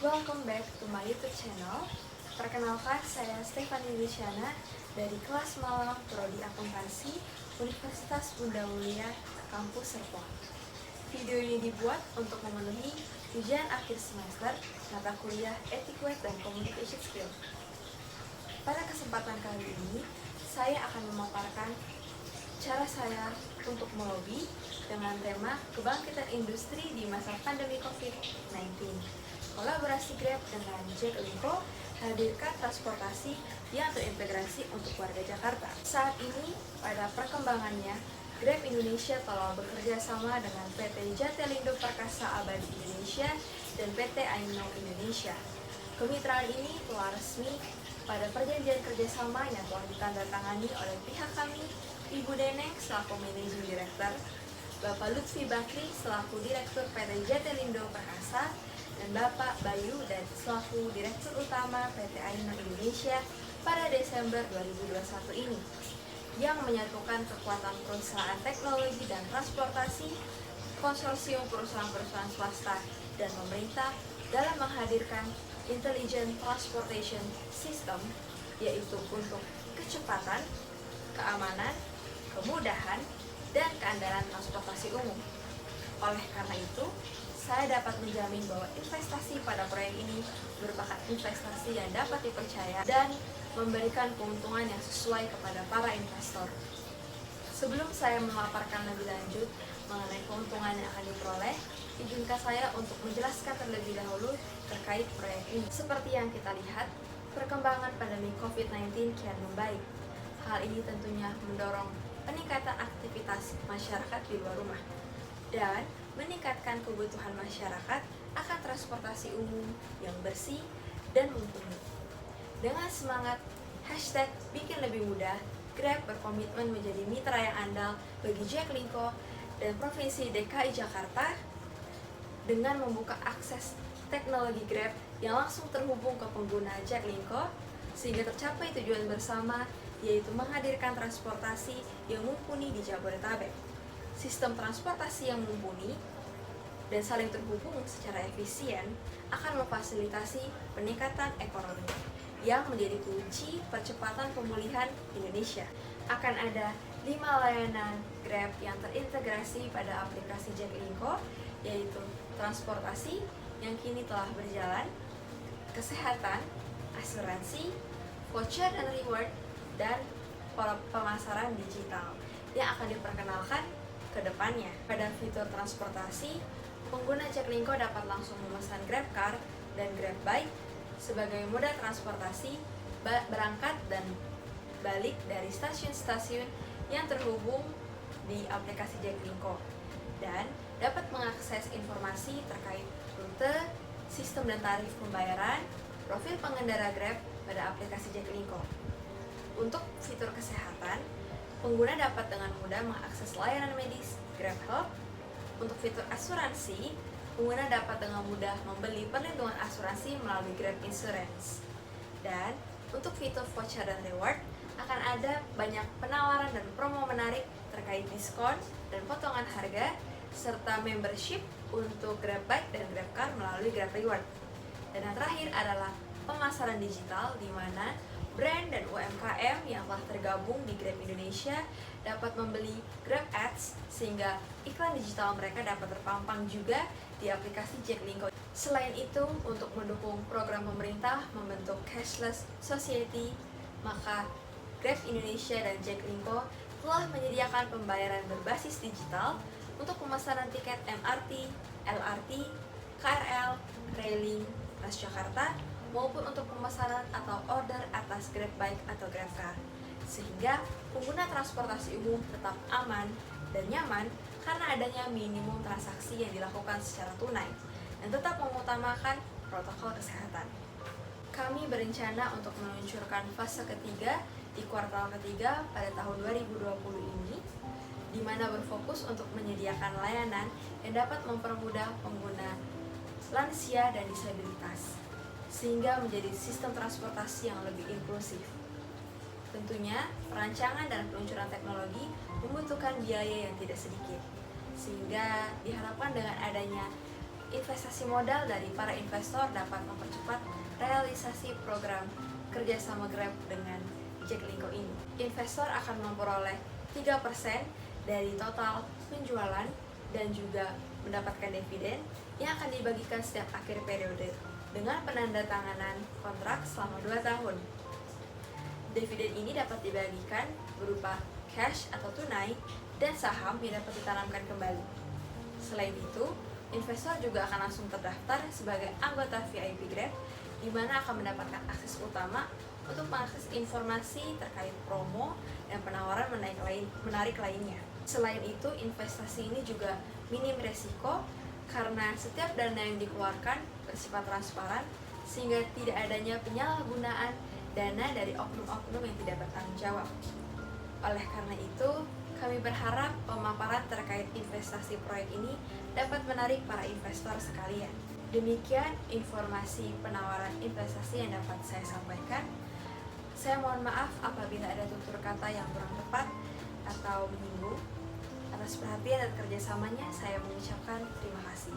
Welcome back to my YouTube channel. Perkenalkan, saya Stefani Lisyana dari kelas Malang Prodi Akuntansi Universitas Bunda Mulia, Kampus Serpong. Video ini dibuat untuk memenuhi ujian akhir semester mata kuliah Etiquette dan Communication Skill. Pada kesempatan kali ini, saya akan memaparkan cara saya untuk melobi dengan tema kebangkitan industri di masa pandemi COVID-19. Kolaborasi Grab dengan Jaklingko hadirkan transportasi yang terintegrasi untuk warga Jakarta. Saat ini, pada perkembangannya, Grab Indonesia telah bekerja sama dengan PT Jatelindo Perkasa Abadi Indonesia dan PT Aino Indonesia. Kemitraan ini telah resmi pada perjanjian kerjasama yang telah ditandatangani oleh pihak kami, Ibu Deneng selaku Managing Director, Bapak Lutfi Bakri selaku Direktur PT Jatelindo Perkasa, dan Bapak Bayu dan selaku Direktur Utama PT Aino Indonesia pada Desember 2021 ini, yang menyatukan kekuatan perusahaan teknologi dan transportasi, konsorsium perusahaan-perusahaan swasta, dan pemerintah dalam menghadirkan Intelligent Transportation System, yaitu untuk kecepatan, keamanan, kemudahan, dan keandalan transportasi umum. Oleh karena itu, saya dapat menjamin bahwa investasi pada proyek ini merupakan investasi yang dapat dipercaya dan memberikan keuntungan yang sesuai kepada para investor. Sebelum saya memaparkan lebih lanjut mengenai keuntungan yang akan diperoleh, izinkan saya untuk menjelaskan terlebih dahulu terkait proyek ini. Seperti yang kita lihat, perkembangan pandemi COVID-19 kian membaik. Hal ini tentunya mendorong peningkatan aktivitas masyarakat di luar rumah dan meningkatkan kebutuhan masyarakat akan transportasi umum yang bersih dan mumpuni. Dengan semangat #bikin lebih mudah, Grab berkomitmen menjadi mitra yang andal bagi Jaklingko dan Provinsi DKI Jakarta dengan membuka akses teknologi Grab yang langsung terhubung ke pengguna Jaklingko sehingga tercapai tujuan bersama, yaitu menghadirkan transportasi yang mumpuni di Jabodetabek. Sistem transportasi yang mumpuni dan saling terhubung secara efisien akan memfasilitasi peningkatan ekonomi yang menjadi kunci percepatan pemulihan Indonesia. Akan ada 5 layanan Grab yang terintegrasi pada aplikasi Jaklingko, yaitu transportasi yang kini telah berjalan, kesehatan, asuransi, voucher dan reward, dan pemasaran digital yang akan diperkenalkan ke depannya. Pada fitur transportasi, pengguna Jaklingko dapat langsung memesan GrabCar dan GrabBike sebagai moda transportasi berangkat dan balik dari stasiun-stasiun yang terhubung di aplikasi Jaklingko, dan dapat mengakses informasi terkait rute, sistem dan tarif pembayaran, profil pengendara Grab pada aplikasi Jaklingko. Untuk fitur kesehatan, pengguna dapat dengan mudah mengakses layanan medis Grab Health. Untuk fitur asuransi, pengguna dapat dengan mudah membeli perlindungan asuransi melalui Grab Insurance. Dan untuk fitur voucher dan reward, akan ada banyak penawaran dan promo menarik terkait diskon dan potongan harga, serta membership untuk GrabBike dan GrabCar melalui Grab Reward. Dan yang terakhir adalah pemasaran digital, di mana brand dan UMKM yang telah tergabung di Grab Indonesia dapat membeli Grab Ads sehingga iklan digital mereka dapat terpampang juga di aplikasi Jaklingko. Selain itu, untuk mendukung program pemerintah membentuk cashless society, maka Grab Indonesia dan Jaklingko telah menyediakan pembayaran berbasis digital untuk pemesanan tiket MRT, LRT, KRL, railing, Transjakarta, maupun untuk pemesanan atau order atas GrabBike atau GrabCar, sehingga pengguna transportasi umum tetap aman dan nyaman karena adanya minimum transaksi yang dilakukan secara tunai dan tetap mengutamakan protokol kesehatan. Kami berencana untuk meluncurkan fase ketiga di kuartal ketiga pada tahun 2020 ini, di mana berfokus untuk menyediakan layanan yang dapat mempermudah pengguna lansia dan disabilitas, sehingga menjadi sistem transportasi yang lebih inklusif. Tentunya, perancangan dan peluncuran teknologi membutuhkan biaya yang tidak sedikit, sehingga diharapkan dengan adanya investasi modal dari para investor dapat mempercepat realisasi program kerjasama Grab dengan Jaklingko ini. Investor akan memperoleh 3% dari total penjualan dan juga mendapatkan dividen yang akan dibagikan setiap akhir periode dengan penandatanganan kontrak selama 2 tahun. Dividen ini dapat dibagikan berupa cash atau tunai dan saham yang dapat ditanamkan kembali. Selain itu, investor juga akan langsung terdaftar sebagai anggota VIP Grab, di mana akan mendapatkan akses utama untuk mengakses informasi terkait promo dan penawaran menarik lainnya. Selain itu, investasi ini juga minim resiko karena setiap dana yang dikeluarkan bersifat transparan, sehingga tidak adanya penyalahgunaan dana dari oknum-oknum yang tidak bertanggung jawab. Oleh karena itu, kami berharap pemaparan terkait investasi proyek ini dapat menarik para investor sekalian. Demikian informasi penawaran investasi yang dapat saya sampaikan. Saya mohon maaf apabila ada tutur kata yang kurang tepat atau menyinggung. Atas perhatian dan kerjasamanya, saya mengucapkan terima kasih.